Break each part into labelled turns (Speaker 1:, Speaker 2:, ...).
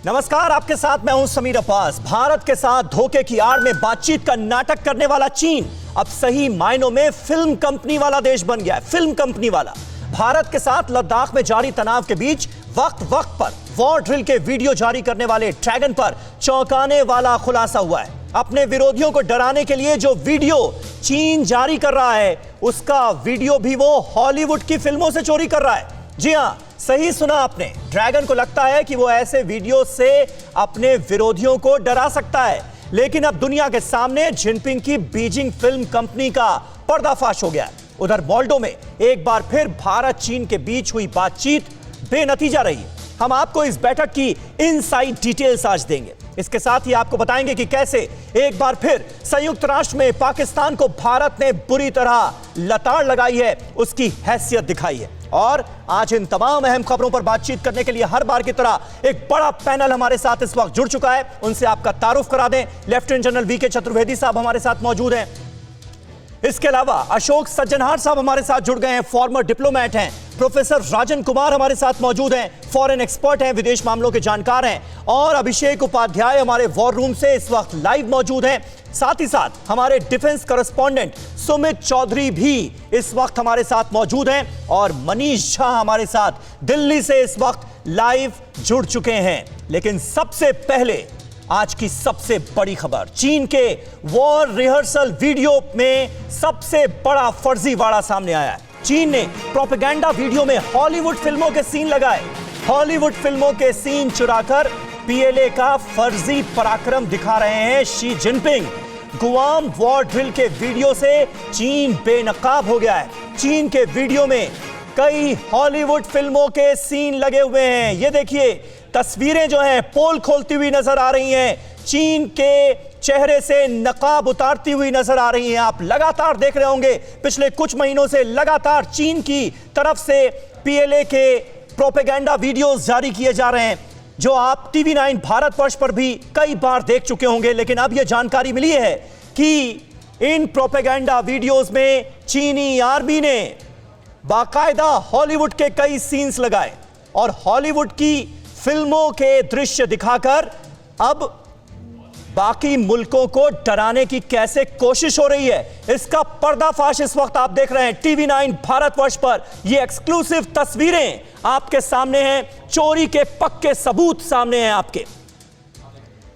Speaker 1: नमस्कार, आपके साथ मैं हूं समीर अब्बास। भारत के साथ धोखे की आड़ में बातचीत का नाटक करने वाला चीन अब सही मायनों में फिल्म कंपनी वाला देश बन गया है। फिल्म कंपनी वाला। भारत के साथ लद्दाख में जारी तनाव के बीच वक्त वक्त पर वॉर ड्रिल के वीडियो जारी करने वाले ड्रैगन पर चौंकाने वाला खुलासा हुआ है। अपने विरोधियों को डराने के लिए जो वीडियो चीन जारी कर रहा है, उसका वीडियो भी वो हॉलीवुड की फिल्मों से चोरी कर रहा है। जी हां, सही सुना आपने। ड्रैगन को लगता है कि वो ऐसे वीडियो से अपने विरोधियों को डरा सकता है, लेकिन अब दुनिया के सामने जिनपिंग की बीजिंग फिल्म कंपनी का पर्दाफाश हो गया है। उधर मोल्डो में एक बार फिर भारत चीन के बीच हुई बातचीत बेनतीजा रही। हम आपको इस बैठक की इनसाइड डिटेल्स आज देंगे। इसके साथ ही आपको बताएंगे कि कैसे एक बार फिर संयुक्त राष्ट्र में पाकिस्तान को भारत ने बुरी तरह लताड़ लगाई है, उसकी हैसियत दिखाई है। और आज इन तमाम अहम खबरों पर बातचीत करने के लिए हर बार की तरह एक बड़ा पैनल हमारे साथ इस वक्त जुड़ चुका है। उनसे आपका तारुफ करा दें। लेफ्टिनेंट जनरल वीके चतुर्वेदी साहब हमारे साथ मौजूद हैं। इसके अलावा अशोक सज्जनहार साहब हमारे साथ जुड़ गए हैं, फॉर्मर डिप्लोमेट हैं। प्रोफेसर राजन कुमार हमारे साथ मौजूद हैं, फॉरेन एक्सपर्ट हैं, विदेश मामलों के जानकार हैं। और अभिषेक उपाध्याय हमारे वॉर रूम से इस वक्त लाइव मौजूद हैं। साथ ही साथ हमारे डिफेंस करस्पॉन्डेंट सुमित चौधरी भी इस वक्त हमारे साथ मौजूद हैं। और मनीष झा हमारे साथ दिल्ली से इस वक्त लाइव जुड़ चुके हैं। लेकिन सबसे पहले आज की सबसे बड़ी खबर, चीन के वॉर रिहर्सल वीडियो में सबसे बड़ा फर्जीवाड़ा सामने आया है। चीन ने प्रोपेगेंडा वीडियो में हॉलीवुड फिल्मों के सीन लगाए। हॉलीवुड फिल्मों के सीन चुराकर पीएलए का फर्जी पराक्रम दिखा रहे हैं Xi Jinping. Guam war drill के वीडियो से चीन बेनकाब हो गया है। चीन के वीडियो में कई हॉलीवुड फिल्मों के सीन लगे हुए हैं। ये देखिए, तस्वीरें जो हैं पोल खोलती हुई नजर आ रही हैं, चीन के चेहरे से नकाब उतारती हुई नजर आ रही हैं। आप लगातार देख रहे होंगे पिछले कुछ महीनों से लगातार चीन की तरफ से पीएलए के प्रोपेगेंडा वीडियोस जारी किए जा रहे हैं, जो आप टीवी9 भारतवर्ष पर भी कई बार देख चुके होंगे। लेकिन अब यह जानकारी मिली है कि इन प्रोपेगेंडा वीडियोस में चीनी आर्मी ने बाकायदा हॉलीवुड के कई सीन्स लगाए और हॉलीवुड की फिल्मों के दृश्य दिखाकर अब बाकी मुल्कों को डराने की कैसे कोशिश हो रही है, इसका पर्दाफाश इस वक्त आप देख रहे हैं टीवी9 भारतवर्ष पर। ये एक्सक्लूसिव तस्वीरें आपके सामने हैं, चोरी के पक्के सबूत सामने हैं आपके।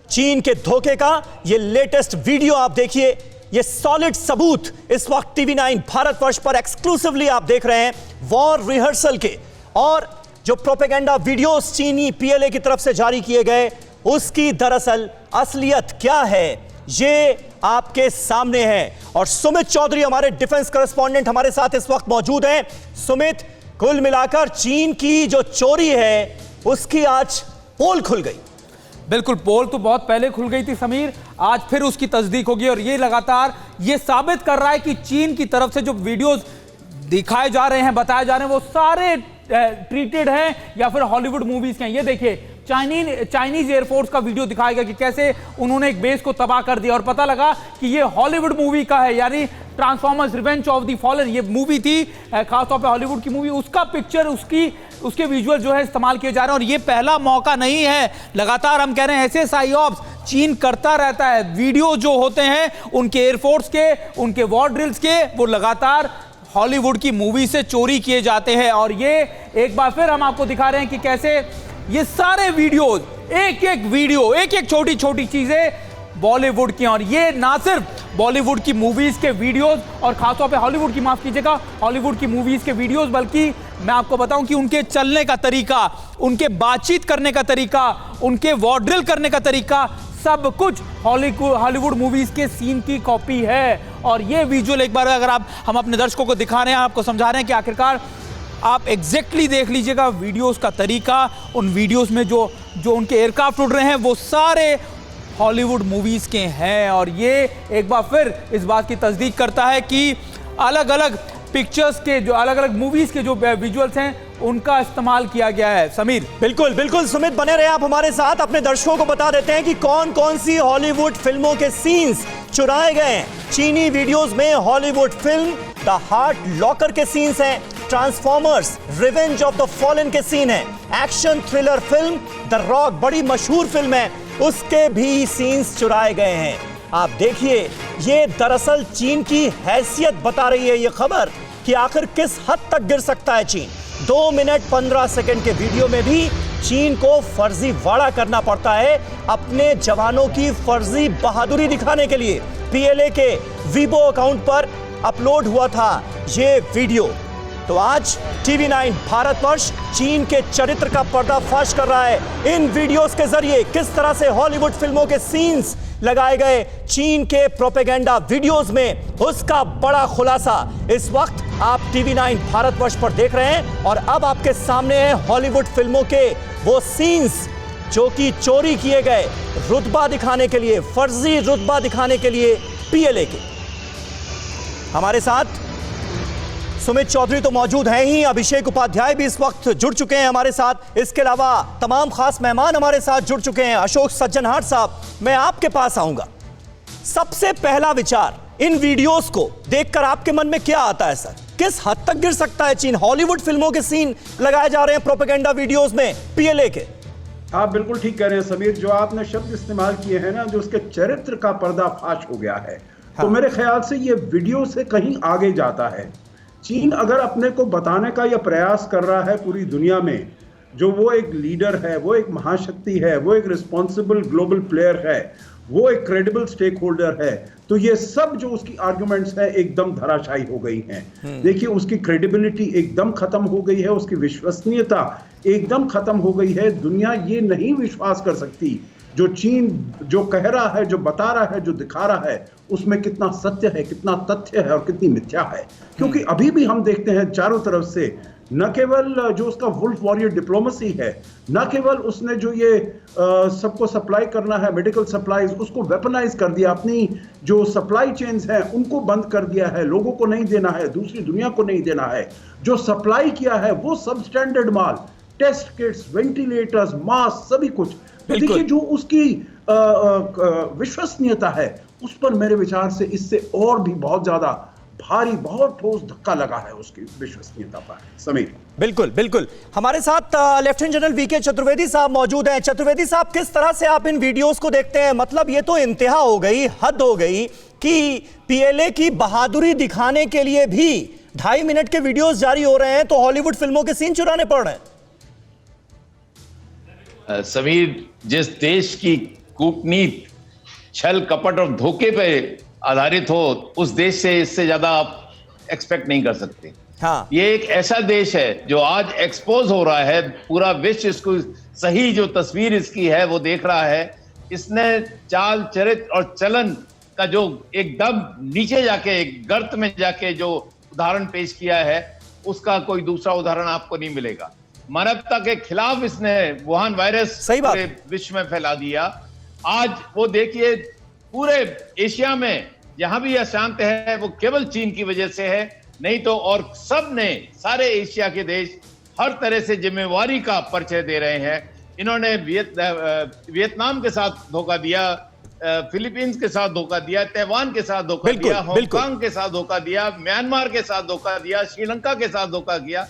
Speaker 1: चीन के धोखे का ये लेटेस्ट वीडियो आप देखिए, ये सॉलिड सबूत इस वक्त टीवी9 भारतवर्ष पर एक्सक्लूसिवली आप देख रहे हैं वॉर रिहर्सल के। और जो प्रोपेगेंडा वीडियोस चीनी पीएलए की तरफ से जारी किए गए, उसकी दरअसल असलियत क्या है, ये आपके सामने है। और सुमित चौधरी हमारे डिफेंस करस्पॉन्डेंट हमारे साथ इस वक्त मौजूद हैं। सुमित, कुल मिलाकर चीन की जो चोरी है उसकी आज पोल खुल गई।
Speaker 2: बिल्कुल, पोल तो बहुत पहले खुल गई थी समीर, आज फिर उसकी तस्दीक होगी। और ये लगातार ये साबित कर रहा है कि चीन की तरफ से जो वीडियोस दिखाए जा रहे हैं, बताए जा रहे हैं, वो सारे ट्रीटेड हैं या फिर हॉलीवुड मूवीज के हैं। ये देखिए, चाइनीज एयरफोर्स का वीडियो दिखाया गया कि कैसे उन्होंने एक बेस को तबाह कर दिया और पता लगा कि ये हॉलीवुड मूवी का है, यानी transformers revenge of the fallen ये मूवी थी, खासतौर पे हॉलीवुड की मूवी, उसका पिक्चर उसके विजुअल जो है इस्तेमाल किए जा रहे हैं। और ये पहला मौका नहीं है, लगातार हम कह रहे हैं ऐसे साइऑप्स चीन करता रहता है। वीडियो जो होते हैं उनके एयरफोर्स के, उनके वॉर ड्रिल्स के, वो लगातार हॉलीवुड की मूवी से चोरी किए जाते हैं। और ये एक बार फिर हम आपको दिखा रहे हैं कि कैसे ये सारे वीडियोस, एक एक वीडियो, एक एक छोटी छोटी चीजें बॉलीवुड की। और ये ना सिर्फ बॉलीवुड की मूवीज के वीडियोस और खासतौर पे हॉलीवुड की, माफ कीजिएगा, हॉलीवुड की मूवीज के वीडियोस, बल्कि मैं आपको बताऊं कि उनके चलने का तरीका, उनके बातचीत करने का तरीका, उनके वॉर ड्रिल करने का तरीका, सब कुछ हॉलीवुड मूवीज के सीन की कॉपी है। और ये विजुअल एक बार अगर हम अपने दर्शकों को दिखा रहे हैं, आपको समझा रहे हैं कि आखिरकार आप एग्जैक्टली देख लीजिएगा वीडियोस का तरीका। उन वीडियोस में जो उनके एयरक्राफ्ट उड़ रहे हैं वो सारे हॉलीवुड मूवीज के हैं। और ये एक बार फिर इस बात की तस्दीक करता है कि अलग अलग पिक्चर्स के, जो अलग अलग मूवीज के जो विजुअल्स हैं, उनका इस्तेमाल किया गया है। समीर,
Speaker 1: बिल्कुल बिल्कुल सुमित, बने रहे आप हमारे साथ। अपने दर्शकों को बता देते हैं कि कौन कौन सी हॉलीवुड फिल्मों के सीन्स चुराए गए हैं। चीनी वीडियोस में Hollywood film the heart locker के सीन्स हैं, transformers revenge of the fallen के सीन है। Action thriller film the rock, बड़ी मशहूर फिल्म है, उसके भी सीन्स चुराए गए हैं। आप देखिए, ये दरअसल चीन की हैसियत बता रही है ये खबर कि आखिर किस हद तक गिर सकता है चीन। 2 मिनट 15 सेकंड के वीडियो में भी चीन को फर्जीवाड़ा करना पड़ता है अपने जवानों की फर्जी बहादुरी दिखाने के लिए। पीएलए के वीबो अकाउंट पर अपलोड हुआ था ये वीडियो। तो आज TV9 भारतवर्ष चीन के चरित्र का पर्दाफाश कर रहा है। इन वीडियोस के जरिए किस तरह से हॉलीवुड फिल्मों के सीन्स लगाए गए चीन के प्रोपेगेंडा वीडियोस में, उसका बड़ा खुलासा इस वक्त आप TV9 भारतवर्ष पर देख रहे हैं। और अब आपके सामने है हॉलीवुड फिल्मों के वो सीन्स जो कि चोरी किए गए रुतबा दिखाने के लिए, फर्जी रुतबा दिखाने के लिए पीएलए के। हमारे साथ सुमित चौधरी तो मौजूद हैं ही, अभिषेक उपाध्याय भी इस वक्त जुड़ चुके हैं हमारे साथ। इसके अलावा तमाम खास मेहमान हमारे साथ जुड़ चुके हैं। अशोक सज्जनहाट साहब, मैं आपके पास आऊंगा। सबसे पहला विचार इन वीडियोस को देखकर आपके मन में क्या आता है सर? किस हद तक गिर सकता है चीन? हॉलीवुड फिल्मों के सीन लगाए जा रहे हैं प्रोपेगेंडा वीडियोस में पीएलए के।
Speaker 3: आप बिल्कुल ठीक कह रहे हैं समीर, जो आपने शब्द इस्तेमाल किए हैं ना, जो उसके चरित्र का पर्दाफाश हो गया है।
Speaker 1: हाँ।
Speaker 3: तो मेरे ख्याल से ये वीडियो से कहीं आगे जाता है। चीन अगर अपने को बताने का यह प्रयास कर रहा है पूरी दुनिया में, जो वो एक लीडर है, वो एक महाशक्ति है, वो एक रिस्पॉन्सिबल ग्लोबल प्लेयर है, वो एक क्रेडिबल स्टेक होल्डर है, तो ये सब जो उसकी आर्गुमेंट्स हैं एकदम धराशायी हो गई हैं। देखिए, उसकी क्रेडिबिलिटी एकदम खत्म हो गई है, उसकी विश्वसनीयता एकदम खत्म हो गई है। दुनिया ये नहीं विश्वास कर सकती जो चीन जो कह रहा है, जो बता रहा है, जो दिखा रहा है, उसमें कितना सत्य है, कितना तथ्य है और कितनी मिथ्या है। क्योंकि अभी भी हम देखते हैं चारों तरफ से न केवल जो उसका वुल्फ वॉरियर डिप्लोमेसी है, न केवल उसने जो ये सबको सप्लाई करना है, मेडिकल सप्लाईज, उसको वेपनाइज कर दिया, अपनी जो सप्लाई चेन्स हैं उनको बंद कर दिया है, लोगों को नहीं देना है, दूसरी दुनिया को नहीं देना है। जो सप्लाई किया है वो सब स्टैंडर्ड माल, टेस्ट किट्स, वेंटिलेटर्स, मास्क, सभी कुछ। तो देखिए, जो उसकी विश्वसनीयता है उस पर मेरे विचार से इससे और भी बहुत ज्यादा भारी, बहुत ठोस धक्का लगा है उसकी विश्वसनीयता पर। समीर,
Speaker 1: बिल्कुल बिल्कुल। हमारे साथ लेफ्टिनेंट जनरल वीके चतुर्वेदी साहब मौजूद हैं। चतुर्वेदी साहब, किस तरह से आप इन वीडियोस को देखते हैं? मतलब ये तो इंतहा हो गई, हद हो गई कि पीएलए की बहादुरी दिखाने के लिए भी 2.5 मिनट के वीडियोस जारी हो रहे हैं तो हॉलीवुड फिल्मों के सीन चुराने पड़ रहे हैं।
Speaker 4: समीर, जिस देश की कूटनीति छल कपट और धोखे पे आधारित हो, उस देश से इससे ज्यादा आप एक्सपेक्ट नहीं कर सकते।
Speaker 1: हाँ।
Speaker 4: ये एक ऐसा देश है जो आज एक्सपोज हो रहा है, पूरा विश्व इसको सही जो तस्वीर इसकी है वो देख रहा है। इसने चाल चरित्र और चलन का जो एकदम नीचे जाके, एक गर्त में जाके जो उदाहरण पेश किया है, उसका कोई दूसरा उदाहरण आपको नहीं मिलेगा। मानवता के खिलाफ इसने वुहान वायरस पूरे विश्व में फैला दिया। आज वो देखिए, पूरे एशिया में जहां भी अशांत है वो केवल चीन की वजह से है, नहीं तो और सब ने, सारे एशिया के देश हर तरह से जिम्मेवारी का परिचय दे रहे हैं। इन्होंने वियतनाम के साथ धोखा दिया, फिलीपींस के साथ धोखा दिया, ताइवान के साथ धोखा दिया, हांगकांग के साथ धोखा दिया, म्यांमार के साथ धोखा दिया, श्रीलंका के साथ धोखा किया।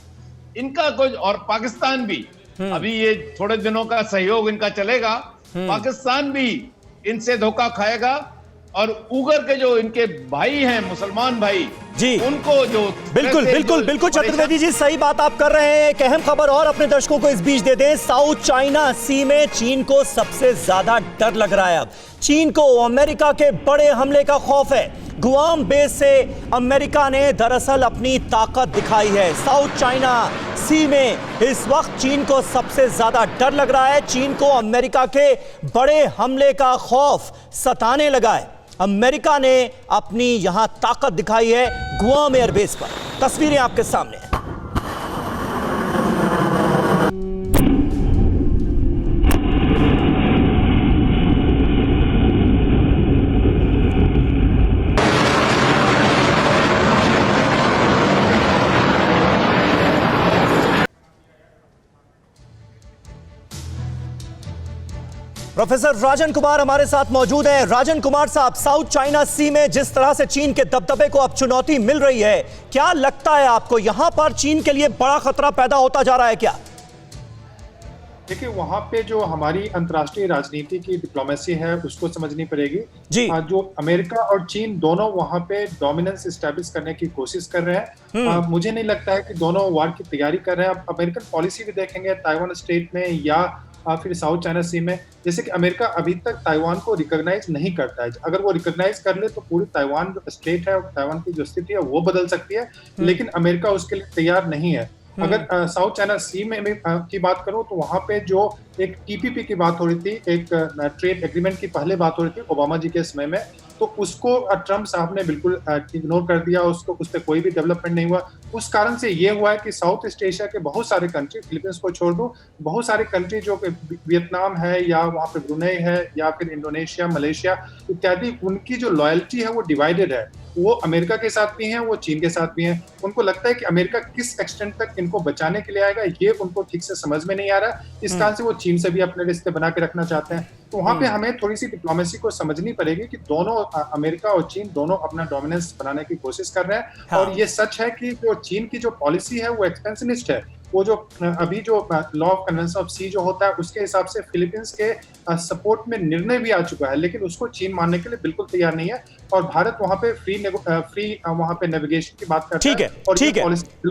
Speaker 4: इनका कुछ, और पाकिस्तान भी, अभी ये थोड़े दिनों का सहयोग इनका चलेगा, पाकिस्तान भी इनसे धोखा खाएगा। और उगर के जो इनके भाई हैं, मुसलमान भाई
Speaker 1: जी,
Speaker 4: उनको जो
Speaker 1: बिल्कुल बिल्कुल बिल्कुल चतुर्वेदी जी, सही बात आप कर रहे हैं। एक अहम खबर और अपने दर्शकों को इस बीच दे दें। साउथ चाइना सी में चीन को सबसे ज्यादा डर लग रहा है। अब चीन को अमेरिका के बड़े हमले का खौफ है। गुआम बेस से अमेरिका ने दरअसल अपनी ताकत दिखाई है। साउथ चाइना सी में इस वक्त चीन को सबसे ज्यादा डर लग रहा है। चीन को अमेरिका के बड़े हमले का खौफ सताने लगा है। अमेरिका ने अपनी यहां ताकत दिखाई है गुआम एयरबेस पर। तस्वीरें आपके सामने हैं। प्रोफेसर राजन कुमार हमारे साथ मौजूद हैं। राजन कुमार साहब, साउथ चाइना सी में जिस तरह से चीन के दबदबे को अब चुनौती मिल रही है, क्या लगता है आपको यहां पर चीन के लिए बड़ा खतरा पैदा होता जा रहा है क्या?
Speaker 5: देखिए, वहाँ पे जो हमारी अंतर्राष्ट्रीय राजनीति की डिप्लोमेसी है उसको समझनी पड़ेगी
Speaker 1: जी।
Speaker 5: जो अमेरिका और चीन दोनों वहाँ पे डोमिनेंस एस्टैब्लिश करने की कोशिश कर रहे हैं। मुझे नहीं लगता है कि दोनों वार की तैयारी कर रहे हैं। आप अमेरिकन पॉलिसी भी देखेंगे ताइवान स्टेट में या फिर साउथ चाइना सी में, जैसे कि अमेरिका अभी तक ताइवान को रिकॉग्नाइज नहीं करता है। अगर वो रिकॉग्नाइज कर ले तो पूरी ताइवान जो स्टेट है, ताइवान की जो स्थिति है वो बदल सकती है, लेकिन अमेरिका उसके लिए तैयार नहीं है। अगर साउथ चाइना सी में की बात करूं तो वहां पे जो एक टीपीपी की बात हो रही थी, एक ट्रेड एग्रीमेंट की पहले बात हो रही थी ओबामा जी के समय में, तो उसको ट्रम्प साहब ने बिल्कुल इग्नोर कर दिया, उसको उस पर कोई भी डेवलपमेंट नहीं हुआ। उस कारण से ये हुआ है कि साउथ ईस्ट एशिया के बहुत सारे कंट्री, फिलीपींस को छोड़ दो, बहुत सारे कंट्री जो वियतनाम है या वहाँ पे ब्रुनेई है या फिर इंडोनेशिया, मलेशिया इत्यादि, उनकी जो लॉयल्टी है वो डिवाइडेड है। वो अमेरिका के साथ भी हैं, वो चीन के साथ भी हैं। उनको लगता है कि अमेरिका किस एक्सटेंट तक इनको बचाने के लिए आएगा, ये उनको ठीक से समझ में नहीं आ रहा। इस कारण से वो चीन से भी अपने रिश्ते बना के रखना चाहते हैं। तो वहां पे हमें थोड़ी सी डिप्लोमेसी को समझनी पड़ेगी कि दोनों अमेरिका और चीन दोनों अपना डोमिनेंस बनाने की कोशिश कर रहे हैं।
Speaker 1: हाँ।
Speaker 5: और ये सच है कि जो चीन की जो पॉलिसी है वो एक्सपेंशनिस्ट है। वो जो अभी जो लॉ ऑफ कन्वेंशन ऑफ सी जो होता है उसके हिसाब से फिलीपींस के सपोर्ट में निर्णय भी आ चुका है, लेकिन उसको चीन मानने के लिए बिल्कुल तैयार नहीं है। और भारत वहां पे फ्री वहां पे नेविगेशन की बात करता है।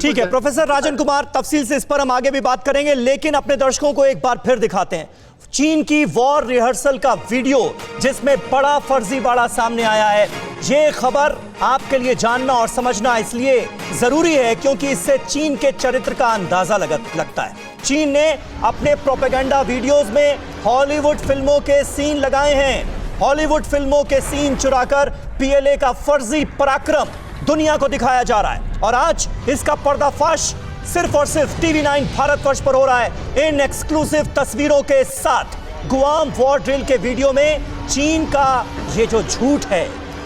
Speaker 1: ठीक है प्रोफेसर राजन कुमार, तफसील से इस पर हम आगे भी बात करेंगे, लेकिन अपने दर्शकों को एक बार फिर दिखाते हैं चीन की वॉर रिहर्सल का वीडियो जिसमें बड़ा फर्जीवाड़ा सामने आया है। ये खबर आपके लिए जानना और समझना इसलिए जरूरी है क्योंकि इससे चीन के चरित्र का अंदाजा लगता है। चीन ने अपने प्रोपेगेंडा वीडियोस में हॉलीवुड फिल्मों के सीन लगाए हैं। हॉलीवुड फिल्मों के सीन चुराकर पीएलए का फर्जी पराक्रम दुनिया को दिखाया जा रहा है और आज इसका पर्दाफाश सिर्फ और सिर्फ टीवी9 भारतवर्ष पर हो रहा है। इन एक्सक्लूसिव तस्वीरों के साथ गुआम वॉर ड्रिल के वीडियो में चीन का ये जो झूठ है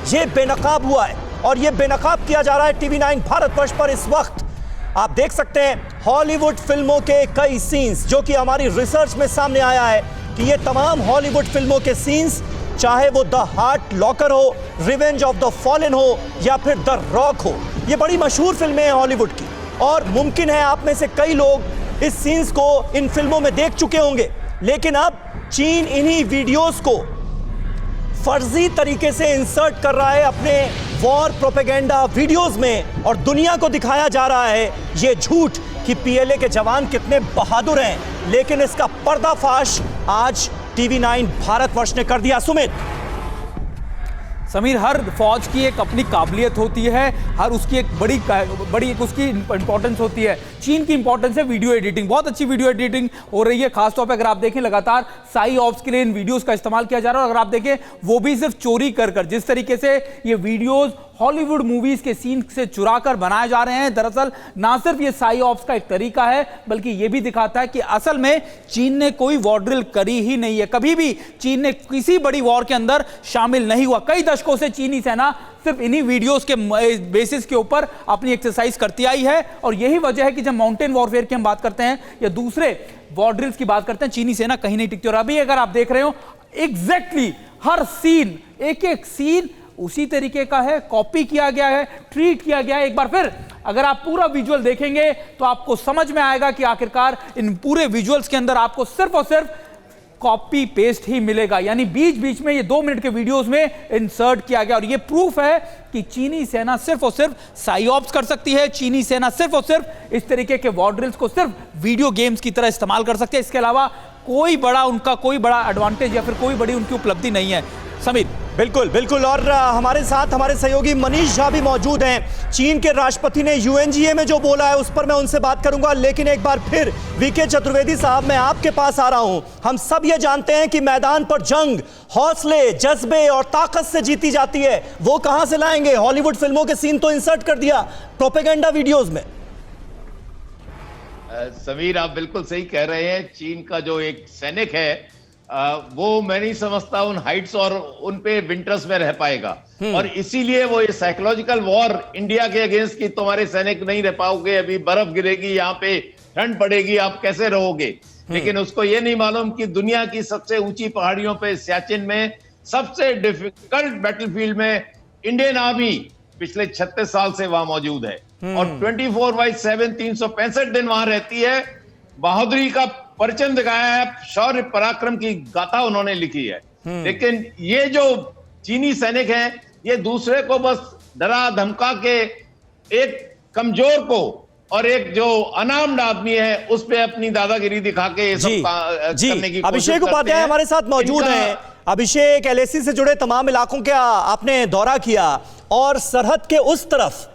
Speaker 1: ये बेनकाब हुआ है और ये बेनकाब किया जा रहा है टीवी9 भारतवर्ष पर। इस वक्त आप देख सकते हैं हॉलीवुड फिल्मों के कई सीन्स जो कि हमारी रिसर्च में सामने आया है कि ये तमाम हॉलीवुड फिल्मों के सीन्स, चाहे वो द हार्ट लॉकर हो, रिवेंज ऑफ द फॉलन हो या फिर द रॉक हो, ये बड़ी मशहूर फिल्में हैं हॉलीवुड की और मुमकिन है आप में से कई लोग इस सीन्स को इन फिल्मों में देख चुके होंगे। लेकिन अब चीन इन्हीं वीडियोस को फर्जी तरीके से इंसर्ट कर रहा है अपने वॉर प्रोपेगेंडा वीडियोस में और दुनिया को दिखाया जा रहा है ये झूठ कि पीएलए के जवान कितने बहादुर हैं। लेकिन इसका पर्दाफाश आज टीवी9 भारतवर्ष ने कर दिया। सुमित,
Speaker 2: समीर, हर फौज की एक अपनी काबिलियत होती है, हर उसकी एक बड़ी एक उसकी इंपॉर्टेंस होती है। चीन की इंपॉर्टेंस है वीडियो एडिटिंग। बहुत अच्छी वीडियो एडिटिंग हो रही है, खासतौर पे अगर आप देखें लगातार साई ऑप्स के लिए इन वीडियोस का इस्तेमाल किया जा रहा है। और अगर आप देखें वो भी सिर्फ चोरी कर जिस तरीके से ये वीडियोस हॉलीवुड मूवीज के सीन से चुराकर बनाए जा रहे हैं, दरअसल ना सिर्फ ये साई ऑप्स का एक तरीका है बल्कि ये भी दिखाता है कि असल में चीन ने कोई वॉर ड्रिल करी ही नहीं है। कभी भी चीन ने किसी बड़ी वॉर के अंदर शामिल नहीं हुआ। कई दशकों से चीनी सेना सिर्फ इन्हीं वीडियोस के बेसिस के ऊपर अपनी एक्सरसाइज करती आई है और यही वजह है कि जब माउंटेन वॉरफेयर की हम बात करते हैं या दूसरे वॉर ड्रिल्स की बात करते हैं, चीनी सेना कहीं नहीं टिकती। और अभी अगर आप देख रहे हो एग्जैक्टली हर सीन, एक एक सीन उसी तरीके का है, कॉपी किया गया है, ट्रीट किया गया है। एक बार फिर अगर आप पूरा विजुअल देखेंगे तो आपको समझ में आएगा कि आखिरकार इन पूरे विजुअल्स के अंदर आपको सिर्फ और सिर्फ कॉपी पेस्ट ही मिलेगा, यानी बीच बीच में ये 2 मिनट के वीडियोस में इंसर्ट किया गया। और ये प्रूफ है कि चीनी सेना सिर्फ और सिर्फ साइऑप्स कर सकती है। चीनी सेना सिर्फ और सिर्फ इस तरीके के वॉर ड्रिल्स को सिर्फ वीडियो गेम्स की तरह इस्तेमाल कर सकते हैं। इसके अलावा उनका कोई बड़ा एडवांटेज या फिर कोई बड़ी उनकी उपलब्धि नहीं है। समीर,
Speaker 1: बिल्कुल और हमारे साथ हमारे सहयोगी मनीष झा भी मौजूद हैं। चीन के राष्ट्रपति ने यूएनजीए में जो बोला है उस पर मैं उनसे बात करूंगा, लेकिन एक बार फिर वीके चतुर्वेदी साहब मैं आपके पास आ रहा हूं। हम सब ये जानते हैं कि मैदान पर जंग हौसले, जज्बे और ताकत से जीती जाती है, वो कहां से लाएंगे? हॉलीवुड फिल्मों के सीन तो इंसर्ट कर दिया प्रोपेगेंडा वीडियोज में।
Speaker 4: समीर, आप बिल्कुल सही कह रहे हैं। चीन का जो एक सैनिक है वो मैं नहीं समझता उन हाइट्स और उन पे विंटर्स में रह पाएगा और इसीलिए वो ये साइकोलॉजिकल वॉर इंडिया के अगेंस्ट की तुम्हारे सैनिक नहीं रह पाओगे, अभी बर्फ गिरेगी, यहाँ पे ठंड पड़ेगी, आप कैसे रहोगे। लेकिन उसको ये नहीं मालूम कि दुनिया की सबसे ऊंची पहाड़ियों पे सियाचिन में सबसे डिफिकल्ट बैटलफील्ड में इंडियन आर्मी पिछले 36 साल से वहां मौजूद है और 24/7 365 दिन वहां रहती है। बहादुरी का परचम दिखाया है, शौर्य पराक्रम की गाथा उन्होंने लिखी है। लेकिन ये जो चीनी सैनिक हैं, ये दूसरे को बस डरा धमका के एक कमजोर को और एक जो अनार्म्ड आदमी है उस पे अपनी दादागिरी दिखा के ये सब करने की कोशिश
Speaker 1: अभिषेक उपाध्याय हमारे साथ मौजूद हैं। अभिषेक, एलएसी से जुड़े तमाम इलाकों का आपने दौरा किया और सरहद के उस तरफ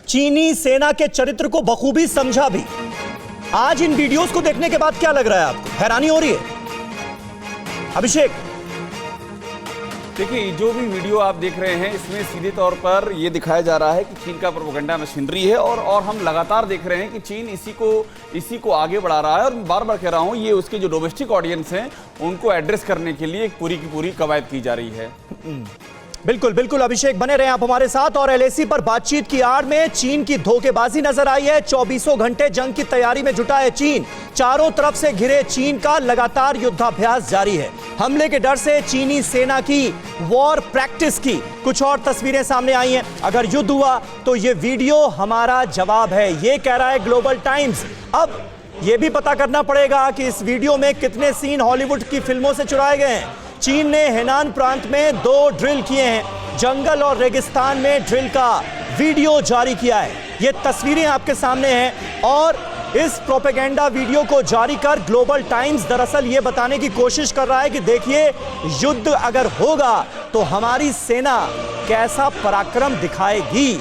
Speaker 1: चीनी सेना के चरित्र को बखूबी समझा भी। आज इन वीडियोस को देखने के बाद क्या लग रहा है आपको? हैरानी हो रही है अभिषेक?
Speaker 6: देखिए, जो भी वीडियो आप देख रहे हैं इसमें सीधे तौर पर यह दिखाया जा रहा है कि चीन का प्रोपेगेंडा मशीनरी है और हम लगातार देख रहे हैं कि चीन इसी को आगे बढ़ा रहा है। और बार बार कह रहा हूं, ये उसके जो डोमेस्टिक ऑडियंस हैं उनको एड्रेस करने के लिए एक पूरी की पूरी कवायद की जा रही है।
Speaker 1: बिल्कुल बिल्कुल अभिषेक, बने रहे आप हमारे साथ। और एलएसी पर बातचीत की आड़ में चीन की धोखेबाजी नजर आई है। 24 घंटे जंग की तैयारी में जुटा है चीन। चारों तरफ से घिरे चीन का लगातार युद्धाभ्यास जारी है। हमले के डर से चीनी सेना की वॉर प्रैक्टिस की कुछ और तस्वीरें सामने आई हैं। अगर युद्ध हुआ तो यह वीडियो हमारा जवाब है, यह कह रहा है ग्लोबल टाइम्स। अब यह भी पता करना पड़ेगा कि इस वीडियो में कितने सीन हॉलीवुड की फिल्मों से चुराए गए हैं। चीन ने हेनान प्रांत में 2 ड्रिल किए हैं। जंगल और रेगिस्तान में ड्रिल का वीडियो जारी किया है। ये तस्वीरें आपके सामने हैं और इस प्रोपेगेंडा वीडियो को जारी कर ग्लोबल टाइम्स दरअसल ये बताने की कोशिश कर रहा है कि देखिए, युद्ध अगर होगा तो हमारी सेना कैसा पराक्रम दिखाएगी।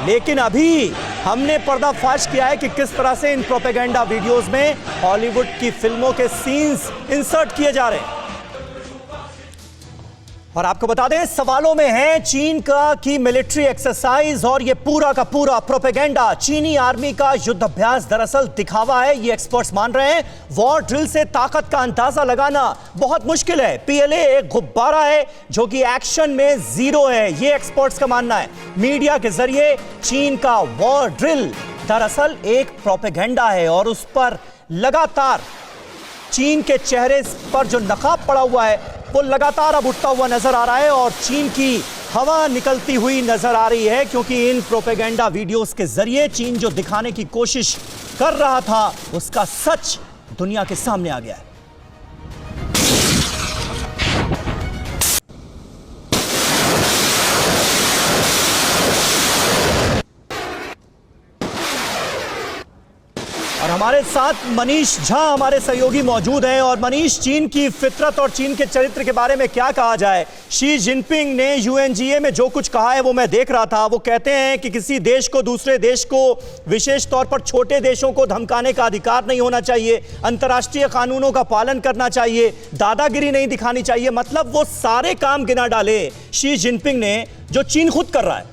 Speaker 1: लेकिन अभी हमने पर्दाफाश किया है कि किस तरह से इन प्रोपेगेंडा वीडियोस में हॉलीवुड की फिल्मों के सीन्स इंसर्ट किए जा रहे हैं। और आपको बता दें, सवालों में है चीन का की मिलिट्री एक्सरसाइज और ये पूरा का पूरा प्रोपेगेंडा चीनी आर्मी का युद्धाभ्यास दरअसल दिखावा है, ये एक्सपर्ट्स मान रहे हैं। वॉर ड्रिल से ताकत का अंदाजा लगाना बहुत मुश्किल है। पीएलए एक गुब्बारा है जो कि एक्शन में जीरो है, ये एक्सपर्ट्स का मानना है। मीडिया के जरिए चीन का वॉर ड्रिल दरअसल एक प्रोपेगेंडा है और उस पर लगातार चीन के चेहरे पर जो नकाब पड़ा हुआ है वो लगातार अब उठता हुआ नजर आ रहा है और चीन की हवा निकलती हुई नजर आ रही है, क्योंकि इन प्रोपेगेंडा वीडियोस के जरिए चीन जो दिखाने की कोशिश कर रहा था उसका सच दुनिया के सामने आ गया है। और हमारे साथ मनीष झा हमारे सहयोगी मौजूद हैं। और मनीष, चीन की फितरत और चीन के चरित्र के बारे में क्या कहा जाए? शी जिनपिंग ने यूएनजीए में जो कुछ कहा है वो मैं देख रहा था। वो कहते हैं कि किसी देश को दूसरे देश को, विशेष तौर पर छोटे देशों को धमकाने का अधिकार नहीं होना चाहिए, अंतर्राष्ट्रीय कानूनों का पालन करना चाहिए, दादागिरी नहीं दिखानी चाहिए। मतलब वो सारे काम गिना डाले शी जिनपिंग ने जो चीन खुद कर रहा है।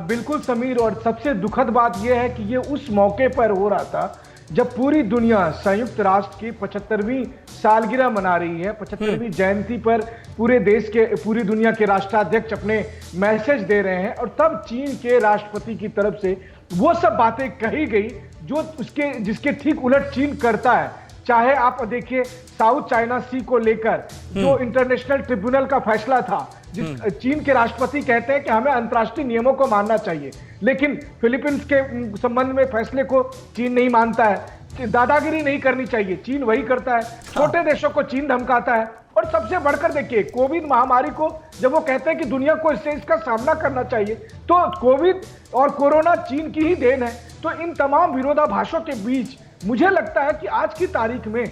Speaker 7: बिल्कुल समीर, और सबसे दुखद बात यह है कि ये उस मौके पर हो रहा था जब पूरी दुनिया संयुक्त राष्ट्र की 75वीं सालगिरह मना रही है। 75वीं जयंती पर पूरी दुनिया के राष्ट्राध्यक्ष अपने मैसेज दे रहे हैं और तब चीन के राष्ट्रपति की तरफ से वो सब बातें कही गई जो जिसके ठीक उलट चीन करता है। चाहे आप देखिए साउथ चाइना सी को लेकर जो इंटरनेशनल ट्रिब्यूनल का फैसला था, चीन के राष्ट्रपति कहते हैं कि हमें अंतर्राष्ट्रीय नियमों को मानना चाहिए, लेकिन फिलीपींस के संबंध में फैसले को चीन नहीं मानता है। दादागिरी नहीं करनी चाहिए, चीन वही करता है। छोटे देशों को चीन धमकाता है। और सबसे बढ़कर देखिए, कोविड महामारी को जब वो कहते हैं कि दुनिया को इसका सामना करना चाहिए, तो कोविड और कोरोना चीन की ही देन है। तो इन तमाम विरोधाभासों के बीच मुझे लगता है कि आज की तारीख में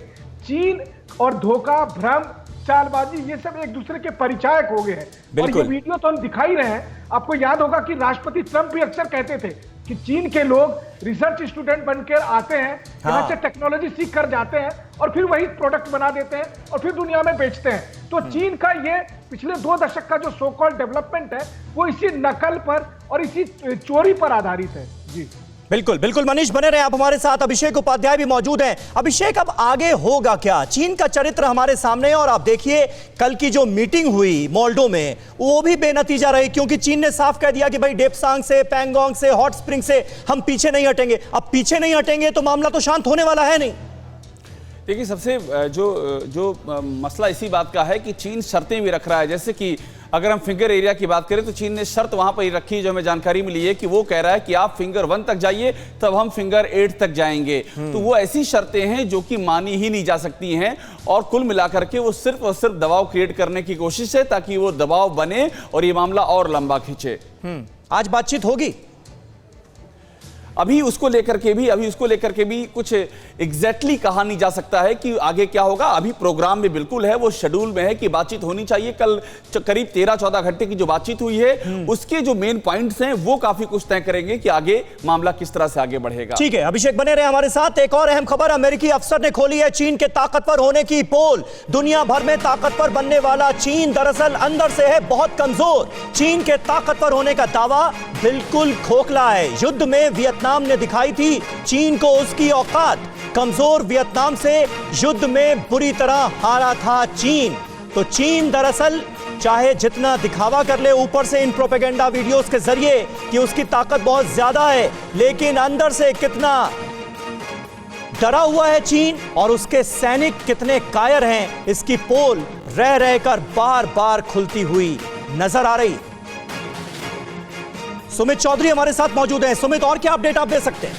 Speaker 7: चीन और धोखा, भ्रम, चालबाजी, ये सब एक दूसरे के परिचायक हो गए हैं। और ये वीडियो तो हम दिखा ही रहे हैं। आपको याद होगा कि राष्ट्रपति ट्रंप भी अक्सर कहते थे कि चीन के लोग रिसर्च स्टूडेंट बनकर आते हैं, यहाँ से टेक्नोलॉजी सीख कर जाते हैं और फिर वही प्रोडक्ट बना देते हैं और फिर दुनिया में बेचते हैं। तो चीन का ये पिछले 2 दशक का जो सो कॉल्ड डेवलपमेंट है वो इसी नकल पर और इसी चोरी पर आधारित है। जी
Speaker 1: बिल्कुल बिल्कुल मनीष, बने रहे आप हमारे साथ। अभिषेक उपाध्याय भी मौजूद हैं। अभिषेक, अब आगे होगा क्या? चीन का चरित्र हमारे सामने है और आप देखिए कल की जो मीटिंग हुई मोल्डो में वो भी बेनतीजा रही, क्योंकि चीन ने साफ कह दिया कि भाई डेप्सांग से, पैंगोंग से, हॉट स्प्रिंग से हम पीछे नहीं हटेंगे। अब पीछे नहीं हटेंगे तो मामला तो शांत होने वाला है नहीं।
Speaker 6: देखिए, सबसे जो मसला इसी बात का है कि चीन शर्तें भी रख रहा है। जैसे कि अगर हम फिंगर एरिया की बात करें तो चीन ने शर्त वहां पर ही रखी, जो हमें जानकारी मिली है कि वो कह रहा है कि आप फिंगर 1 तक जाइए तब हम फिंगर 8 तक जाएंगे। तो वो ऐसी शर्तें हैं जो कि मानी ही नहीं जा सकती हैं, और कुल मिलाकर के वो सिर्फ और सिर्फ दबाव क्रिएट करने की कोशिश है ताकि वो दबाव बने और ये मामला और लंबा खींचे।
Speaker 1: आज बातचीत होगी?
Speaker 6: अभी उसको लेकर के भी कुछ एग्जैक्टली कहा नहीं जा सकता है कि आगे क्या होगा। अभी प्रोग्राम में बिल्कुल है, वो शेड्यूल में है कि बातचीत होनी चाहिए। कल करीब 13-14 घंटे की जो बातचीत हुई है उसके जो मेन पॉइंट्स हैं वो काफी कुछ तय करेंगे कि आगे मामला किस तरह से आगे बढ़ेगा।
Speaker 1: ठीक है, अभिषेक बने रहे हमारे साथ। एक और अहम खबर, अमेरिकी अफसर ने खोली है चीन के ताकतवर होने की पोल। दुनिया भर में ताकतवर बनने वाला चीन दरअसल अंदर से है बहुत कमजोर। चीन के ताकतवर होने का दावा बिल्कुल खोखला है। युद्ध में वियतनाम ने दिखाई थी चीन को उसकी औकात। कमजोर वियतनाम से युद्ध में बुरी तरह हारा था चीन। तो चीन दरअसल चाहे जितना दिखावा कर ले ऊपर से इन प्रोपेगेंडा वीडियोस के जरिए कि उसकी ताकत बहुत ज्यादा है, लेकिन अंदर से कितना डरा हुआ है चीन और उसके सैनिक कितने कायर हैं, इसकी पोल रह रहकर बार बार खुलती हुई नजर आ रही। सुमित चौधरी हमारे साथ मौजूद हैं। सुमित, और क्या अपडेट आप दे सकते हैं?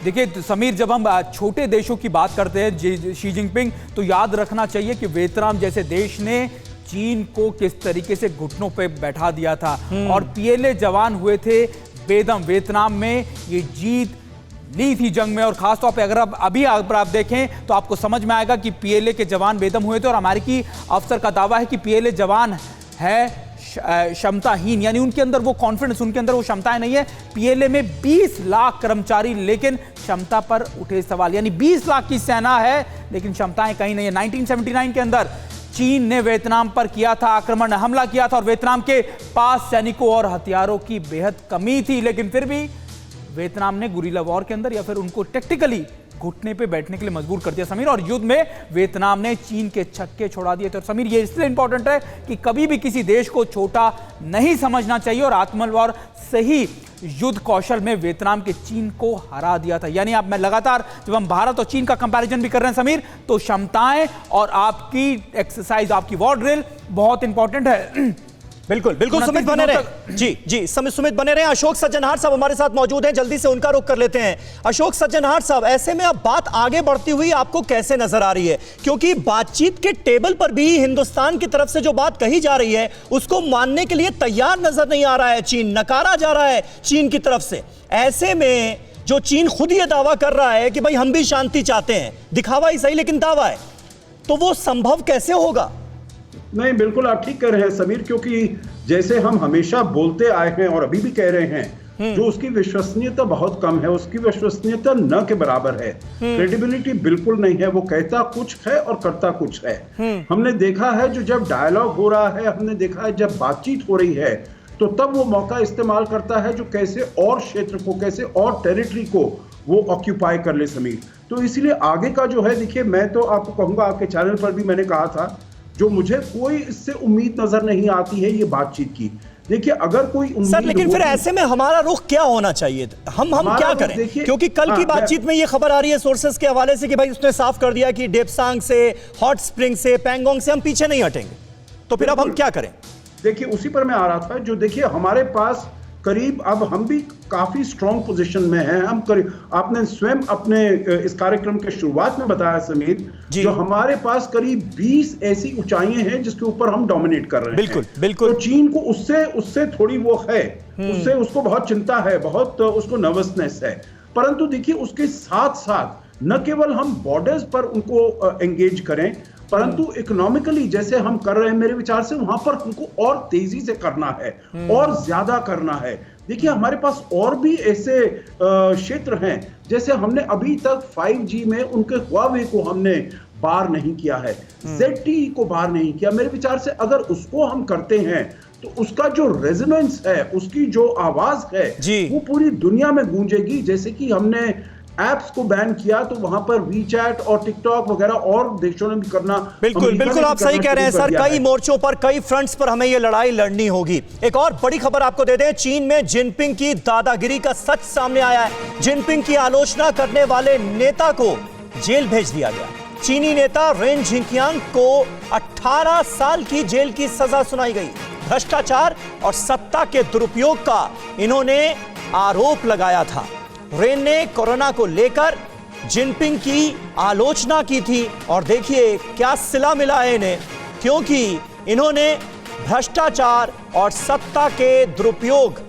Speaker 2: देखिए समीर, जब हम छोटे देशों की बात करते हैं शी जिनपिंग, तो याद रखना चाहिए कि वियतनाम जैसे देश ने चीन को किस तरीके से घुटनों पे बैठा दिया था और पीएलए जवान हुए थे बेदम। वियतनाम में ये जीत ली थी जंग में, और खासतौर पे अगर आप देखें तो आपको समझ में आएगा कि पीएलए के जवान बेदम हुए थे। और अमेरिकी अफसर का दावा है कि पीएलए जवान है क्षमताहीन, यानी उनके अंदर वो कॉन्फिडेंस, उनके अंदर वो क्षमताएं नहीं है। पीएलए में 20 लाख कर्मचारी, लेकिन क्षमता पर उठे सवाल। यानी 20 लाख की सेना है लेकिन क्षमताएं कहीं नहीं है। 1979 के अंदर चीन ने वियतनाम पर किया था आक्रमण, हमला किया था, और वियतनाम के पास सैनिकों और हथियारों की बेहद कमी थी, लेकिन फिर भी वियतनाम ने गुरिल्ला वॉर के अंदर या फिर उनको टेक्टिकली घुटने पे बैठने के लिए मजबूर कर दिया समीर। और युद्ध में वियतनाम ने चीन के छक्के छोड़ा दिए। तो समीर, ये इसलिए इंपॉर्टेंट है कि कभी भी किसी देश को छोटा नहीं समझना चाहिए, और आत्मनिर्भर सही युद्ध कौशल में वियतनाम के चीन को हरा दिया था। यानी अब मैं लगातार जब हम भारत और चीन का कंपैरिजन भी कर रहे हैं समीर, तो क्षमताएं और आपकी एक्सरसाइज, आपकी वॉर ड्रिल बहुत इंपॉर्टेंट है।
Speaker 1: बिल्कुल बिल्कुल सुमित बने रहे। जी सुमित बने रहे। अशोक सज्जनहार साहब हमारे साथ मौजूद हैं, जल्दी से उनका रुख कर लेते हैं। अशोक सज्जनहार साहब, ऐसे में अब बात आगे बढ़ती हुई आपको कैसे नजर आ रही है? क्योंकि बातचीत के टेबल पर भी हिंदुस्तान की तरफ से जो बात कही जा रही है उसको मानने के लिए तैयार नजर नहीं आ रहा है चीन, नकारा जा रहा है चीन की तरफ से। ऐसे में जो चीन खुद ये दावा कर रहा है कि भाई हम भी शांति चाहते हैं, दिखावा ही सही लेकिन दावा है, तो वो संभव कैसे होगा?
Speaker 3: नहीं, बिल्कुल आप ठीक कह रहे हैं समीर, क्योंकि जैसे हम हमेशा बोलते आए हैं और अभी भी कह रहे हैं, जो उसकी विश्वसनीयता बहुत कम है, उसकी विश्वसनीयता न के बराबर है, क्रेडिबिलिटी बिल्कुल नहीं है। वो कहता कुछ है और करता कुछ है। हमने देखा है जो जब डायलॉग हो रहा है, हमने देखा है जब बातचीत हो रही है, तो तब वो मौका इस्तेमाल करता है जो कैसे और क्षेत्र को, कैसे और टेरिटरी को वो ऑक्यूपाई कर ले समीर। तो इसलिए आगे का जो है, देखिए मैं तो आपको कहूंगा, आपके चैनल पर भी मैंने कहा था, जो मुझे कोई इससे उम्मीद नजर नहीं आती है ये बातचीत की। देखिए अगर कोई उम्मीद
Speaker 1: सर, लेकिन फिर ऐसे में हमारा रुख क्या होना चाहिए? हम क्या करें? क्योंकि कल की बातचीत में ये खबर आ रही है सोर्सेस के हवाले से कि भाई उसने साफ कर दिया कि डेप्सांग से, हॉट स्प्रिंग से, पैंगोंग से हम पीछे नहीं हटेंगे। तो फिर अब हम क्या करें?
Speaker 3: देखिए उसी पर मैं आ रहा था। जो देखिए हमारे पास करीब, अब हम भी काफी स्ट्रॉन्ग पोजीशन में हैं। हम करीब, आपने स्वयं अपने इस कार्यक्रम के शुरुआत में बताया समीर, जो हमारे पास करीब 20 ऐसी ऊंचाइयां हैं जिसके ऊपर हम डोमिनेट कर रहे हैं।
Speaker 1: बिल्कुल बिल्कुल।
Speaker 3: तो चीन को उससे थोड़ी वो है, उसको बहुत चिंता है, बहुत उसको नर्वसनेस है। परंतु देखिए उसके साथ साथ न केवल हम बॉर्डर्स पर उनको एंगेज करें, परंतु इकोनॉमिकली जैसे हम कर रहे हैं, मेरे विचार से वहां पर हमको और तेजी से करना है और ज्यादा करना है। देखिए हमारे पास और भी ऐसे क्षेत्र हैं, जैसे हमने अभी तक 5G में उनके हुआवे को हमने बार नहीं किया है, ZTE को बार नहीं किया। मेरे विचार से अगर उसको हम करते हैं तो उसका जो रेजोनेंस है, उसकी जो आवाज है
Speaker 1: जी।
Speaker 3: वो पूरी दुनिया में गूंजेगी। जैसे कि हमने एप्स को बैन किया तो वहां पर वीचैट और टिकटॉक वगैरह और देशों ने भी करना,
Speaker 1: बिल्कुल
Speaker 3: अमेरिका
Speaker 1: बिल्कुल
Speaker 3: ने
Speaker 1: आप
Speaker 3: भी
Speaker 1: सही
Speaker 3: करना
Speaker 1: कह रहे हैं
Speaker 3: शुरू कर
Speaker 1: सर।
Speaker 3: दिया
Speaker 1: कई
Speaker 3: है।
Speaker 1: मोर्चों पर, कई फ्रंट्स पर हमें यह लड़ाई लड़नी होगी। एक और बड़ी खबर आपको दे दें, चीन में जिनपिंग की दादागिरी का सच सामने आया है। जिनपिंग की आलोचना करने वाले नेता को जेल भेज दिया गया। चीनी नेता रेन जिंकियांग को 18 साल की जेल की सजा सुनाई गई। भ्रष्टाचार और सत्ता के दुरुपयोग का इन्होंने आरोप लगाया था। रेन ने कोरोना को लेकर जिनपिंग की आलोचना की थी और देखिए क्या सिला मिला है इन्हें, क्योंकि इन्होंने भ्रष्टाचार और सत्ता के दुरुपयोग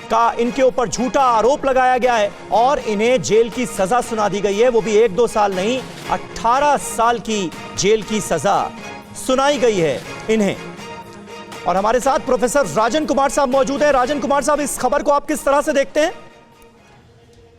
Speaker 1: का इनके ऊपर झूठा आरोप लगाया गया है और इन्हें जेल की सजा सुना दी गई है। वो भी 1-2 साल नहीं, 18 साल की जेल की सजा सुनाई गई है इन्हें। और हमारे साथ प्रोफेसर राजन कुमार साहब मौजूद हैं। राजन कुमार साहब, इस खबर को आप किस तरह से देखते हैं?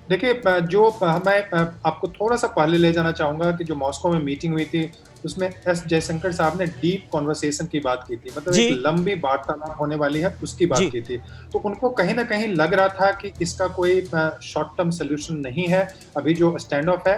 Speaker 5: देखिए, जो मैं आपको थोड़ा सा पहले ले जाना चाहूंगा कि जो मॉस्को में मीटिंग हुई थी उसमें एस जयशंकर साहब ने डीप कॉन्वर्सेशन की बात की थी, मतलब एक लंबी वार्तालाप होने वाली है उसकी बात की थी। तो उनको कहीं ना कहीं लग रहा था कि इसका कोई शॉर्ट टर्म सोल्यूशन नहीं है। अभी जो स्टैंड ऑफ है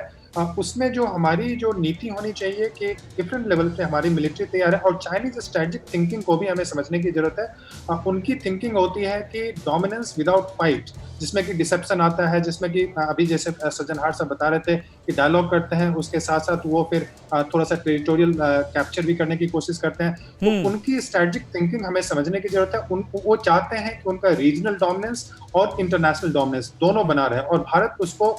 Speaker 5: उसमें जो हमारी जो नीति होनी चाहिए कि डिफरेंट लेवल पे हमारी मिलिट्री तैयार है और चाइनीज स्ट्रेटेजिक थिंकिंग को भी हमें समझने की जरूरत है। उनकी थिंकिंग होती है कि डोमिनेंस विदाउट फाइट, जिसमें कि डिसेप्शन आता है, जिसमें कि अभी जैसे सज्जनहार साहब बता रहे थे कि डायलॉग करते हैं, उसके साथ साथ वो फिर थोड़ा सा टेरिटोरियल कैप्चर भी करने की कोशिश करते हैं। तो उनकी स्ट्रेटेजिक थिंकिंग हमें समझने की जरूरत है। वो चाहते हैं कि उनका रीजनल डोमिनेंस और इंटरनेशनल डोमिनेंस दोनों बना रहे और भारत उसको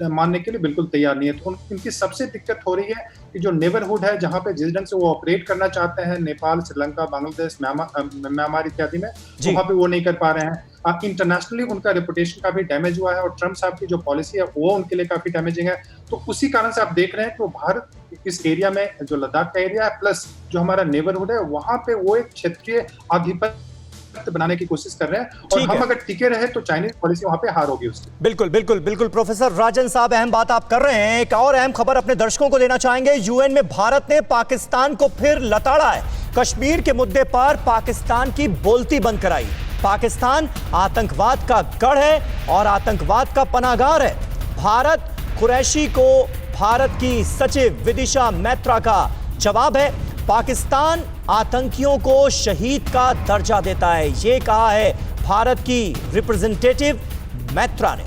Speaker 5: मानने के लिए बिल्कुल तैयार नहीं है। तो उनकी सबसे दिक्कत हो रही है कि जो नेबरहुड है, जहां पे जिस ढंग से वो ऑपरेट करना चाहते हैं, नेपाल, श्रीलंका, बांग्लादेश, म्यांमार इत्यादि में, वहां पे वो नहीं कर पा रहे हैं। इंटरनेशनली उनका रेपुटेशन काफी डैमेज हुआ है और ट्रम्प साहब की जो पॉलिसी है वो उनके लिए काफी डैमेजिंग है। तो उसी कारण से आप देख रहे हैं कि भारत इस एरिया में, जो लद्दाख का एरिया है प्लस जो हमारा नेबरहुड है, वहां पे वो एक क्षेत्रीय आधिपत्य बनाने की कोशिश कर रहे हैं और हम अगर टिके रहे तो चाइनीज पॉलिसी वहां पे हार होगी उसकी।
Speaker 1: बिल्कुल बिल्कुल बिल्कुल प्रोफेसर राजन साहब, अहम बात आप कर रहे हैं। एक और अहम खबर अपने दर्शकों को देना चाहेंगे। यूएन में भारत ने पाकिस्तान को फिर लताड़ा है। कश्मीर के मुद्दे पर पाकिस्तान की बोलती बंद कराई। पाकिस्तान आतंकवाद का गढ़ है और आतंकवाद का पनाहगार है। भारत कुरैशी को भारत की सचिव विदिशा मैत्रा का जवाब है। पाकिस्तान आतंकियों को शहीद का दर्जा देता है, ये कहा है भारत की रिप्रेजेंटेटिव मैत्रा ने।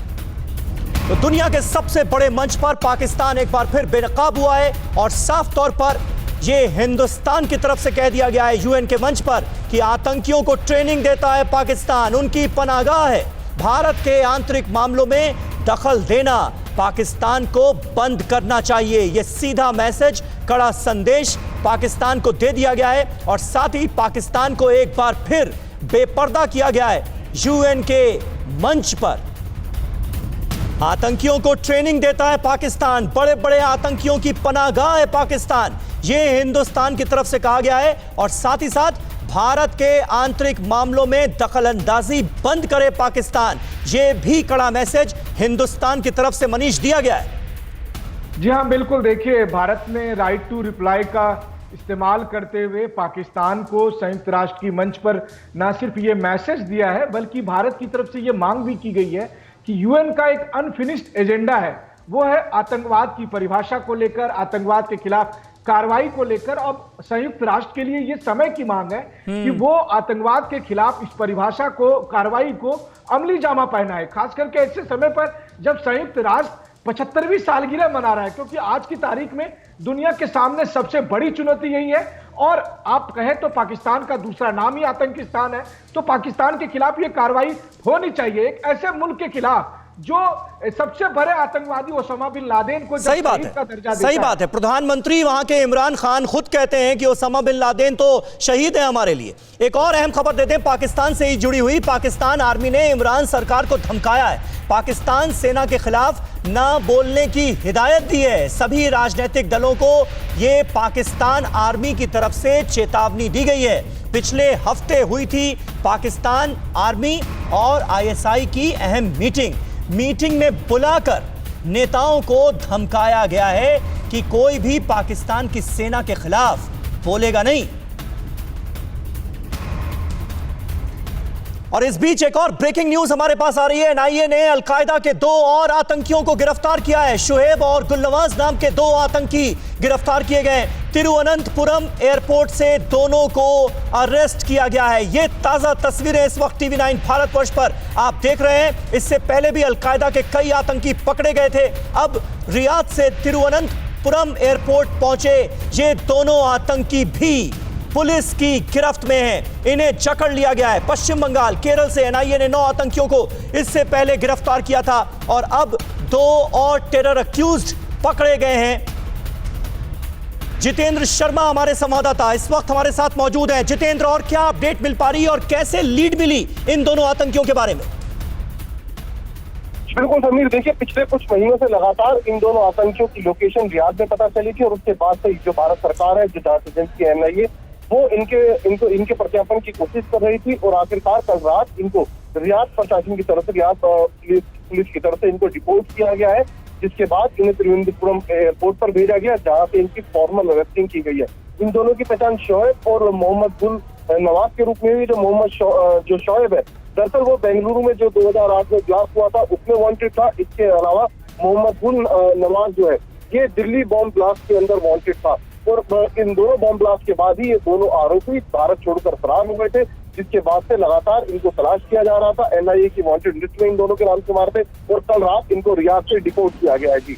Speaker 1: तो दुनिया के सबसे बड़े मंच पर पाकिस्तान एक बार फिर बेनकाब हुआ है और साफ तौर पर यह हिंदुस्तान की तरफ से कह दिया गया है यूएन के मंच पर कि आतंकियों को ट्रेनिंग देता है पाकिस्तान, उनकी पनाहगाह है। भारत के आंतरिक मामलों में दखल देना पाकिस्तान को बंद करना चाहिए। यह सीधा मैसेज, कड़ा संदेश पाकिस्तान को दे दिया गया है और साथ ही पाकिस्तान को एक बार फिर बेपर्दा किया गया है यूएन के मंच पर। आतंकियों को ट्रेनिंग देता है पाकिस्तान, बड़े बड़े आतंकियों की पनाहगाह है पाकिस्तान, यह हिंदुस्तान की तरफ से कहा गया है। और साथ ही साथ भारत के आंतरिक मामलों में दखलंदाजी बंद करे पाकिस्तान, यह भी कड़ा मैसेज हिंदुस्तान की तरफ से मनीष दिया गया है।
Speaker 7: जी हां, बिल्कुल। देखिए, भारत ने राइट टू रिप्लाई का इस्तेमाल करते हुए पाकिस्तान को संयुक्त राष्ट्र की मंच पर न सिर्फ ये मैसेज दिया है बल्कि भारत की तरफ से ये मांग भी की गई है कि यूएन का एक अनफिनिश्ड एजेंडा है, वो है आतंकवाद की परिभाषा को लेकर, आतंकवाद के खिलाफ कार्रवाई को लेकर। अब संयुक्त राष्ट्र के लिए यह समय की मांग है कि वो आतंकवाद के खिलाफ इस परिभाषा को, कार्रवाई को अमली जामा पहनाए, खास करके ऐसे समय पर जब संयुक्त राष्ट्र 75वीं सालगिरह मना रहा है, क्योंकि आज की तारीख में दुनिया के सामने सबसे बड़ी चुनौती यही है। और आप कहें तो पाकिस्तान का दूसरा नाम ही आतंकिस्तान है, तो पाकिस्तान के खिलाफ यह कार्रवाई होनी चाहिए। एक ऐसे मुल्क के खिलाफ जो सबसे बड़े आतंकवादी ओसामा बिन लादेन को
Speaker 1: सही बात है, सही बात है। प्रधानमंत्री वहां के इमरान खान खुद कहते हैं कि ओसामा बिन लादेन तो शहीद है हमारे लिए। एक और अहम खबर देते हैं पाकिस्तान से ही जुड़ी हुई। पाकिस्तान आर्मी ने इमरान सरकार को धमकाया है, पाकिस्तान सेना के खिलाफ ना बोलने की हिदायत दी है। सभी राजनीतिक दलों को यह पाकिस्तान आर्मी की तरफ से चेतावनी दी गई है। पिछले हफ्ते हुई थी पाकिस्तान आर्मी और आईएसआई की अहम मीटिंग में बुलाकर नेताओं को धमकाया गया है कि कोई भी पाकिस्तान की सेना के खिलाफ बोलेगा नहीं। और इस बीच एक और ब्रेकिंग न्यूज हमारे पास आ रही है। एनआईए ने अलकायदा के 2 और आतंकियों को गिरफ्तार किया है। शुएब और गुलनवाज नाम के 2 आतंकी गिरफ्तार किए गए। तिरुवनंतपुरम एयरपोर्ट से दोनों को अरेस्ट किया गया है। ये ताजा तस्वीरें इस वक्त टीवी 9 भारतवर्ष पर आप देख रहे हैं। इससे पहले भी अलकायदा के कई आतंकी पकड़े गए थे। अब रियाद से तिरुवनंतपुरम एयरपोर्ट पहुंचे ये दोनों आतंकी भी पुलिस की गिरफ्त में हैं। इन्हें जकड़ लिया गया है। पश्चिम बंगाल, केरल से एनआईए ने 9 आतंकियों को इससे पहले गिरफ्तार किया था और अब 2 और टेरर अक्यूज्ड पकड़े गए हैं। जितेंद्र शर्मा हमारे संवाददाता इस वक्त हमारे साथ मौजूद हैं। जितेंद्र, और क्या अपडेट मिल पा रही है और कैसे लीड मिली इन दोनों आतंकियों के बारे में?
Speaker 8: बिल्कुल समीर, देखिए पिछले कुछ महीनों से लगातार इन दोनों आतंकियों की लोकेशन रियाद में पता चली थी और उसके बाद से जो भारत सरकार है, जो जांच एजेंसी एनआईए, वो इनके प्रत्यार्पण की कोशिश कर रही थी और आखिरकार कल रात इनको रियाद प्रशासन की तरफ से, रियाद पुलिस की तरफ से इनको डिपोर्ट किया गया है, जिसके बाद इन्हें तिरुवनंतपुरम एयरपोर्ट पर भेजा गया, जहां पे इनकी फॉर्मल अरेस्टिंग की गई है। इन दोनों की पहचान शोएब और मोहम्मद गुल नवाज के रूप में हुई। जो शोएब है, दरअसल वो बेंगलुरु में जो 2008 में ब्लास्ट हुआ था उसमें वांटेड था। इसके अलावा मोहम्मद गुल नवाज जो है, ये दिल्ली बॉम्ब ब्लास्ट के अंदर वांटेड था और इन दोनों बॉम्ब ब्लास्ट के बाद ही ये दोनों आरोपी भारत छोड़कर फरार हो गए थे, जिसके बाद से लगातार इनको तलाश किया जा रहा था। एनआईए की वांटेड लिस्ट में इन दोनों के नाम से मारते और कल रात इनको रियाद से डिपोर्ट किया गया है। जी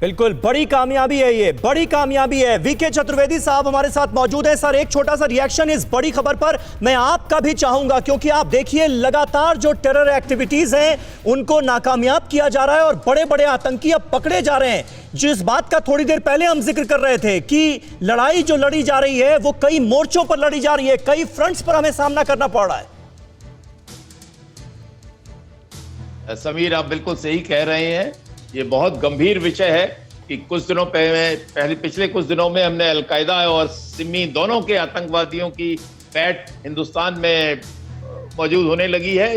Speaker 1: बिल्कुल, बड़ी कामयाबी है, ये बड़ी कामयाबी है। वीके चतुर्वेदी साहब हमारे साथ मौजूद हैं। सर, एक छोटा सा रिएक्शन इस बड़ी खबर पर मैं आपका भी चाहूंगा, क्योंकि आप देखिए लगातार जो टेरर एक्टिविटीज हैं उनको नाकामयाब किया जा रहा है और बड़े बड़े आतंकी अब पकड़े जा रहे हैं। जिस बात का थोड़ी देर पहले हम जिक्र कर रहे थे कि लड़ाई जो लड़ी जा रही है वो कई मोर्चों पर लड़ी जा रही है, कई फ्रंट्स पर हमें सामना करना पड़ रहा है।
Speaker 4: समीर, आप बिल्कुल सही कह रहे हैं। ये बहुत गंभीर विषय है कि कुछ दिनों पिछले कुछ दिनों में हमने अलकायदा और सिमी दोनों के आतंकवादियों की पैठ हिंदुस्तान में मौजूद होने लगी है।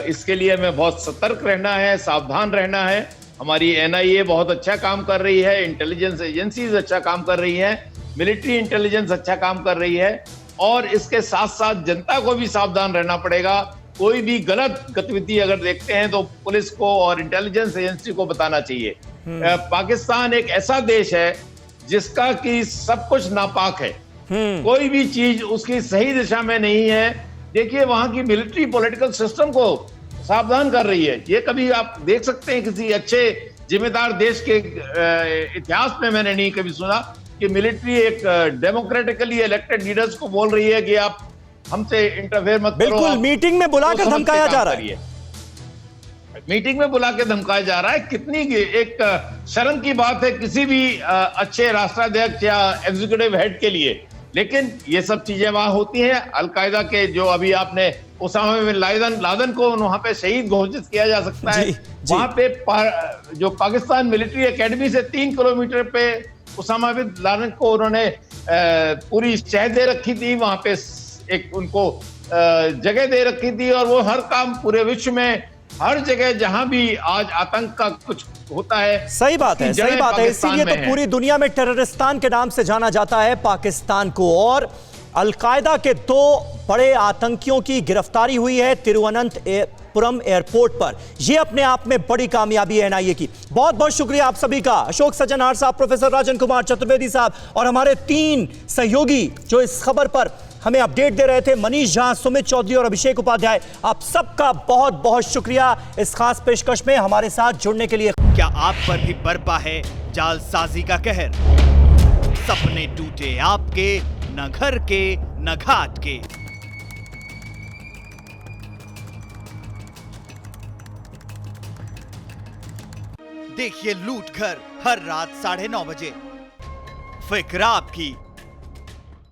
Speaker 4: इसके लिए हमें बहुत सतर्क रहना है, सावधान रहना है। हमारी एनआईए बहुत अच्छा काम कर रही है, इंटेलिजेंस एजेंसीज अच्छा काम कर रही है, मिलिट्री इंटेलिजेंस अच्छा काम कर रही है और इसके साथ साथ जनता को भी सावधान रहना पड़ेगा। कोई भी गलत गतिविधि अगर देखते हैं तो पुलिस को और इंटेलिजेंस एजेंसी को बताना चाहिए। पाकिस्तान एक ऐसा देश है जिसका कि सब कुछ नापाक है, कोई भी चीज उसकी सही दिशा में नहीं है। देखिए वहां की मिलिट्री पॉलिटिकल सिस्टम को सावधान कर रही है। ये कभी आप देख सकते हैं किसी अच्छे जिम्मेदार देश के इतिहास में मैंने नहीं कभी सुना कि मिलिट्री एक डेमोक्रेटिकली इलेक्टेड लीडर्स को बोल रही है कि आप हमसे इंटरफेयर मत करो।
Speaker 1: बिल्कुल, मीटिंग में बुलाकर धमकाया जा रहा है।
Speaker 4: मीटिंग में बुला के धमकाया जा रहा है। कितनी एक शर्म की बात है किसी भी अच्छे राष्ट्राध्यक्ष या एग्जीक्यूटिव हेड के लिए, लेकिन ये सब चीजें वहां होती हैं। अलकायदा के जो अभी आपने उसामा बिन लादेन को वहां पे शहीद घोषित किया जा सकता है। वहां पे जो पाकिस्तान मिलिट्री एकेडमी से 3 किलोमीटर पे उसामा बिन लादेन को उन्होंने पूरी शह दे रखी थी, वहां पे एक उनको जगह दे रखी थी और वो हर काम पूरे विश्व में हर जगह जहां भी आज आतंक का कुछ होता है।
Speaker 1: सही बात है, सही बात है। इसीलिए तो पूरी दुनिया में टेररिस्तान के नाम से जाना जाता है पाकिस्तान को। और अलकायदा के 2 बड़े आतंकियों की गिरफ्तारी हुई है तिरुवनंतपुरम एयरपोर्ट पर। यह अपने आप में बड़ी कामयाबी है एनआईए की। बहुत बहुत शुक्रिया आप सभी का, अशोक सज्जनहार साहब, प्रोफेसर राजन कुमार चतुर्वेदी साहब और हमारे 3 सहयोगी जो इस खबर पर हमें अपडेट दे रहे थे, मनीष झा, सुमित चौधरी और अभिषेक उपाध्याय। आप सबका बहुत बहुत शुक्रिया इस खास पेशकश में हमारे साथ जुड़ने के लिए।
Speaker 9: क्या आप पर भी बरपा है जालसाजी का कहर? सपने टूटे आपके, न घर के न घाट के। देखिए लूट घर हर रात 9:30 बजे। फिक्र आपकी,